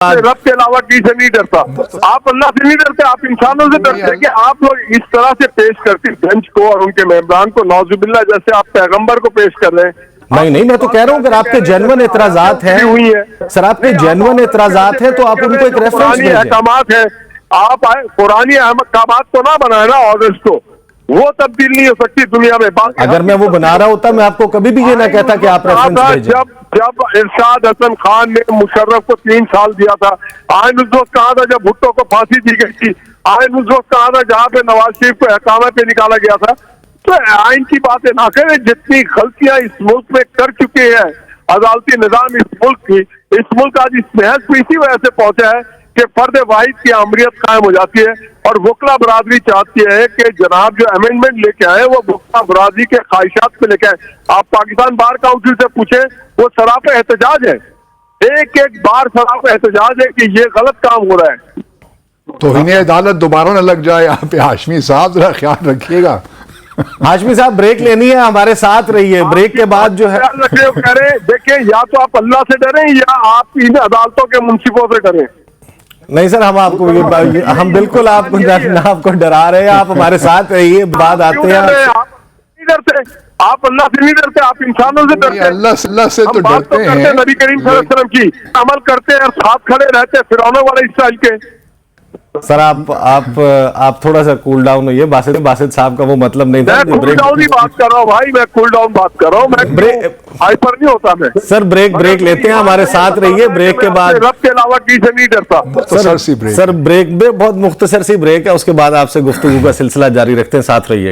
रब के अलावा किसी से नहीं डरता। आप अल्लाह से नहीं डरते, आप इंसानों से डरते कि आप लोग इस तरह से पेश करते बेंच को और उनके मेहमान को, नौजुबिल्ला जैसे आप पैगंबर को पेश कर रहे हैं। नहीं, मैं तो कह रहा हूं अगर आपके जेन्युइन एतराजात हैं हुई है सर, आपके जेन्युइन एतराजात हैं तो आप उनको एक रेफरेंस भेजें। अहकामात है, आप पुरानी अहकामात तो ना बनाए ना ऑर्डर्स को, वो तब्दील नहीं हो सकती दुनिया में। अगर मैं वो बना रहा होता मैं आपको कभी भी ये ना कहता कि आप रेफरेंस भेजें। जब इरशाद हसन खान ने मुशर्रफ को 3 साल दिया था, आयन उस वक्त कहा था जब भुट्टो को फांसी दी गई थी, आयन उस वक्त कहा था जहां पे नवाज शरीफ को अहकामे पे निकाला गया था। तो आयन की बातें ना करें, जितनी गलतियां इस मुल्क में कर चुके हैं अदालती निजाम इस मुल्क आज इस महज को इसी वजह से पहुंचा है कि फर्द वाहिद की अमरीत कायम हो जाती है और वकला बरादरी चाहती है कि जनाब जो अमेंडमेंट लेके आए वो वकला बरादरी के ख्वाहिशात पे लेके आए। आप पाकिस्तान बार काउंसिल से पूछे, वो सराप एहतजाज है, एक बार सराप एहतजाज है कि ये गलत काम हो रहा है। तो इन्हें अदालत दोबारा न लग जाए यहाँ पे। हाशमी साहब जरा ख्याल रखिएगा। हाशमी साहब ब्रेक लेनी है, हमारे साथ रहिए, ब्रेक के बाद जो है करें। देखिए, या तो आप अल्लाह से डरें या आप इन अदालतों के मुंसिफों से डरें। नहीं सर, हम आपको हम बिल्कुल आपको डरा रहे हैं, आप हमारे साथ रहिए, बाद आते हैं। आप अल्लाह से नहीं डरते, आप इंसानों से डरते हैं। अल्लाह से तो डरते हैं, नबी करीम सल्लल्लाहु अलैहि वसल्लम की अमल करते हैं और साथ खड़े रहते हैं फिरौनों वाले स्टाइल के। सर आप थोड़ा सा कूल डाउन होइए। बासित साहब का वो मतलब नहीं था। मैं कूल डाउन ही बात कर रहा हूँ भाई, मैं कूल डाउन बात कर रहा हूँ, मैं हाइपर नहीं होता मैं। सर ब्रेक लेते हैं, हमारे साथ रहिए, ब्रेक के बाद रब के अलावा किसी से नहीं डरता। सर ब्रेक में बहुत मुख्तसर सी ब्रेक है, उसके बाद आपसे गुफ्तगू का सिलसिला जारी रखते हैं, साथ रहिए।